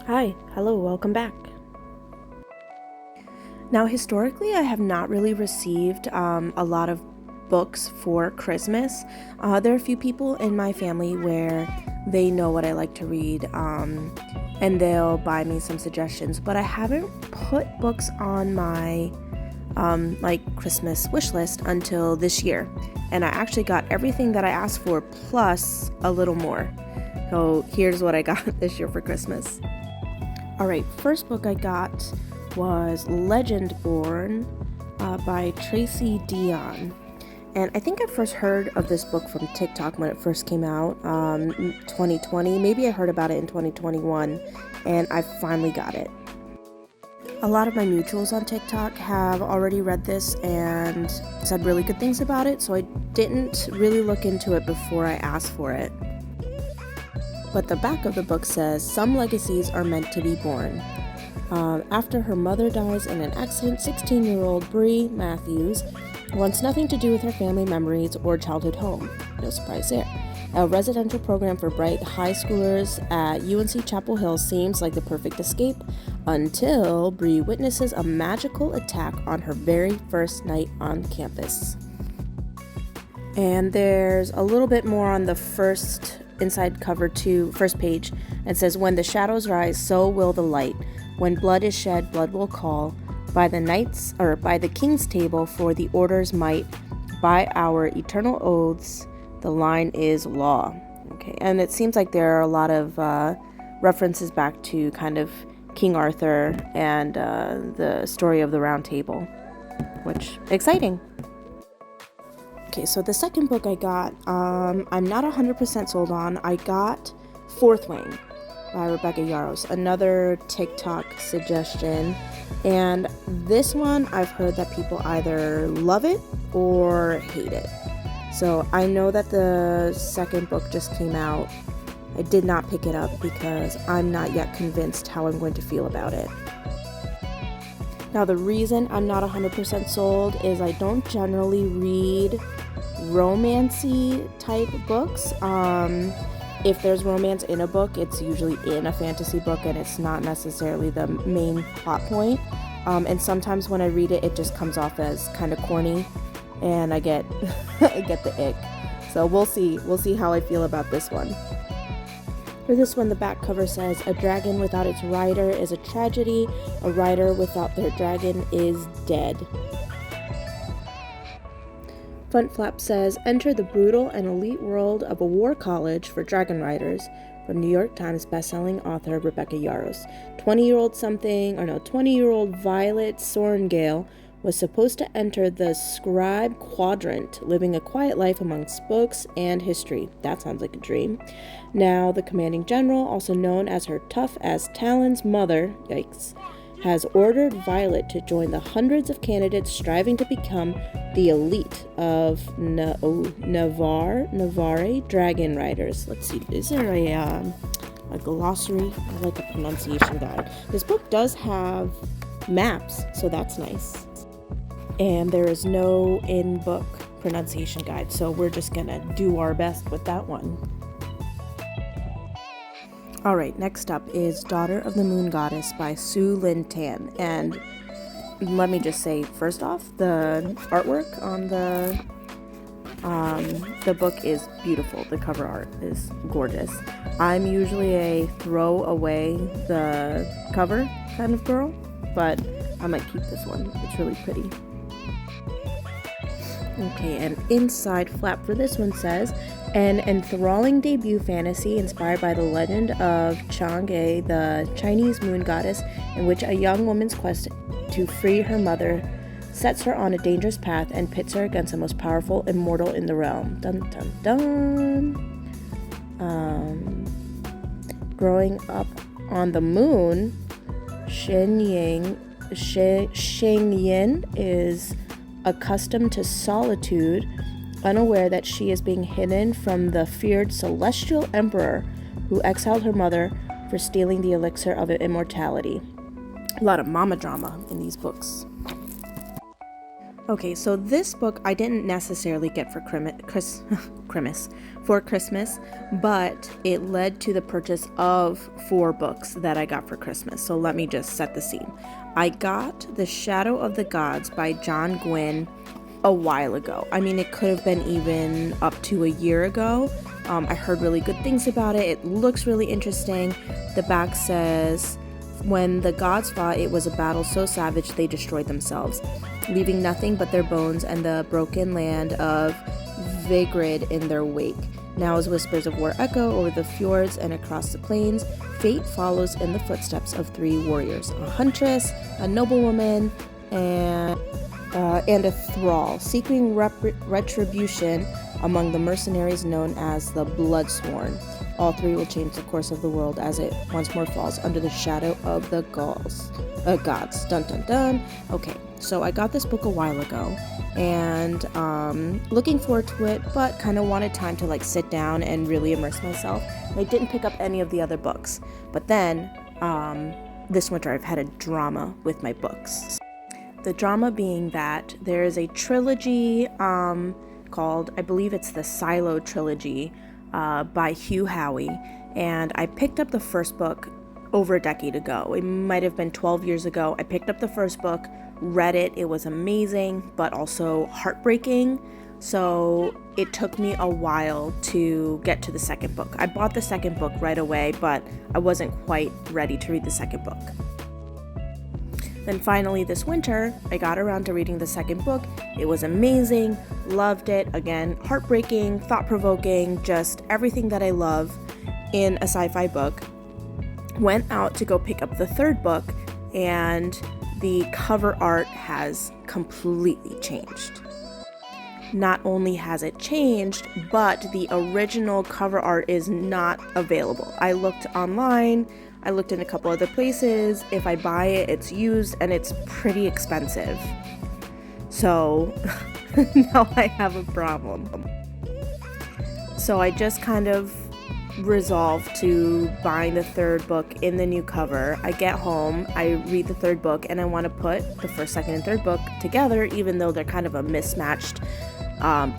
Hi, hello, welcome back. Now, historically, I have not really received a lot of books for Christmas. There are a few people in my family where they know what I like to read, and they'll buy me some suggestions, but I haven't put books on my Christmas wish list until this year. And I actually got everything that I asked for plus a little more. So here's what I got this year for Christmas. Alright, first book I got was Legendborn by Tracy Deonn. And I think I first heard of this book from TikTok when it first came out, 2020. Maybe I heard about it in 2021, and I finally got it. A lot of my mutuals on TikTok have already read this and said really good things about it, so I didn't really look into it before I asked for it. But the back of the book says, some legacies are meant to be born. After her mother dies in an accident, 16-year-old Bree Matthews wants nothing to do with her family memories or childhood home. No surprise there. A residential program for bright high schoolers at UNC Chapel Hill seems like the perfect escape until Bree witnesses a magical attack on her very first night on campus. And there's a little bit more on the first inside cover to first page. It says, when the shadows rise, so will the light. When blood is shed, blood will call. By the king's table for the order's might, by our eternal oaths, the line is law. Okay, and it seems like there are a lot of references back to kind of King Arthur and the story of the Round Table, which exciting. Okay, so the second book I got, I'm not 100% sold on. I got Fourth Wing by Rebecca Yarros, another TikTok suggestion. And this one, I've heard that people either love it or hate it. So I know that the second book just came out. I did not pick it up because I'm not yet convinced how I'm going to feel about it. Now, the reason I'm not 100% sold is I don't generally read romancy type books. If there's romance in a book, it's usually in a fantasy book and it's not necessarily the main plot point. And sometimes when I read it, it just comes off as kind of corny and I get I get the ick. So we'll see how I feel about this one. For this one, the back cover says, a dragon without its rider is a tragedy. A rider without their dragon is dead. Front flap says, enter the brutal and elite world of a war college for dragon riders, from New York Times bestselling author Rebecca Yarros. 20-year-old Violet Sorengale was supposed to enter the scribe quadrant, living a quiet life amongst books and history. That sounds like a dream. Now, the commanding general, also known as her tough-as-Talon's mother, yikes, has ordered Violet to join the hundreds of candidates striving to become the elite of Navarre dragon riders. Let's see, is there a glossary or like a pronunciation guide? This book does have maps, so that's nice. And there is no in-book pronunciation guide, so we're just gonna do our best with that one. Alright, next up is Daughter of the Moon Goddess by Su Lin Tan. And let me just say, first off, the artwork on the book is beautiful. The cover art is gorgeous. I'm usually a throw away the cover kind of girl, but I might keep this one. It's really pretty. Okay, and inside flap for this one says, an enthralling debut fantasy inspired by the legend of Chang'e, the Chinese moon goddess, in which a young woman's quest to free her mother sets her on a dangerous path and pits her against the most powerful immortal in the realm. Dun dun dun. Growing up on the moon, Xingyin is accustomed to solitude, unaware that she is being hidden from the feared celestial emperor who exiled her mother for stealing the elixir of immortality. A lot of mama drama in these books. Okay, so this book I didn't necessarily get for for Christmas, but it led to the purchase of 4 books that I got for Christmas. So let me just set the scene. I got The Shadow of the Gods by John Gwynne a while ago. I mean, it could have been even up to a year ago. I heard really good things about it. It looks really interesting. The back says, when the gods fought, it was a battle so savage they destroyed themselves, leaving nothing but their bones and the broken land of Vigrid in their wake. Now, as whispers of war echo over the fjords and across the plains, fate follows in the footsteps of 3 warriors: a huntress, a noblewoman, and a thrall, seeking retribution among the mercenaries known as the Bloodsworn. All 3 will change the course of the world as it once more falls under the shadow of the gods. Dun dun dun. Okay, so I got this book a while ago, and looking forward to it, but kind of wanted time to like sit down and really immerse myself. I didn't pick up any of the other books, but then this winter I've had a drama with my books. The drama being that there is a trilogy called, I believe it's the Silo trilogy, by Hugh Howey, and I picked up the first book over a decade ago. It might have been 12 years ago. I picked up the first book, read it. It was amazing, but also heartbreaking. So it took me a while to get to the second book. I bought the second book right away, but I wasn't quite ready to read the second book. Then finally this winter, I got around to reading the second book. It was amazing, loved it. Again, heartbreaking, thought-provoking, just everything that I love in a sci-fi book. Went out to go pick up the third book, and the cover art has completely changed. Not only has it changed, but the original cover art is not available. I looked online, I looked in a couple other places. If I buy it, it's used and it's pretty expensive. So now I have a problem. So I just kind of resolved to buying the third book in the new cover. I get home, I read the third book, and I want to put the first, second, and third book together, even though they're kind of a mismatched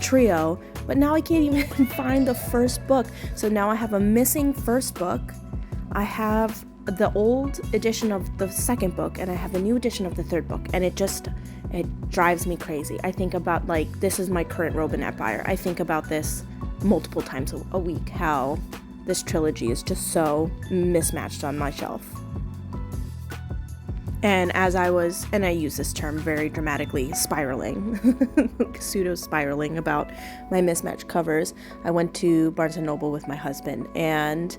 trio. But now I can't even find the first book. So now I have a missing first book. I have the old edition of the second book, and I have a new edition of the third book, and it drives me crazy. I think about, like, this is my current Roman Empire. I think about this multiple times a week, how this trilogy is just so mismatched on my shelf. And as I was, and I use this term very dramatically, spiraling, pseudo-spiraling about my mismatched covers, I went to Barnes & Noble with my husband, and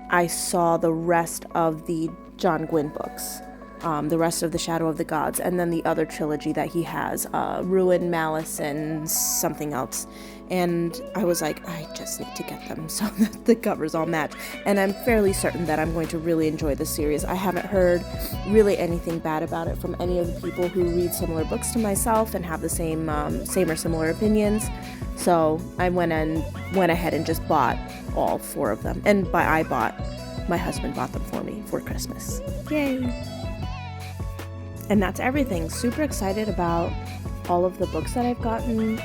I saw the rest of the John Gwynne books, the rest of The Shadow of the Gods, and then the other trilogy that he has, Ruin, Malice, and something else. And I was like, I just need to get them so that the covers all match. And I'm fairly certain that I'm going to really enjoy the series. I haven't heard really anything bad about it from any of the people who read similar books to myself and have the same or similar opinions. So I went ahead and just bought all 4 of them. And my husband bought them for me for Christmas. Yay! And that's everything. Super excited about all of the books that I've gotten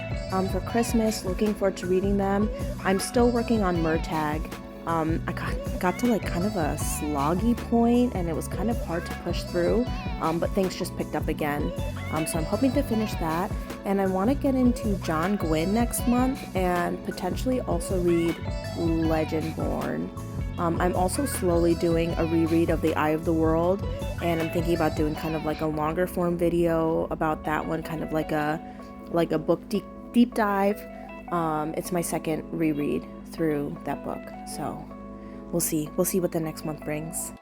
for Christmas. Looking forward to reading them. I'm still working on Murtagh. I got to like kind of a sloggy point, and it was kind of hard to push through, but things just picked up again. So I'm hoping to finish that, and I want to get into John Gwynne next month and potentially also read Legendborn. I'm also slowly doing a reread of The Eye of the World, and I'm thinking about doing kind of like a longer form video about that one, kind of like a book deep dive. It's my second reread through that book, so we'll see what the next month brings.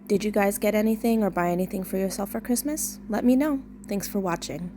Did you guys get anything or buy anything for yourself for Christmas? Let me know. Thanks for watching.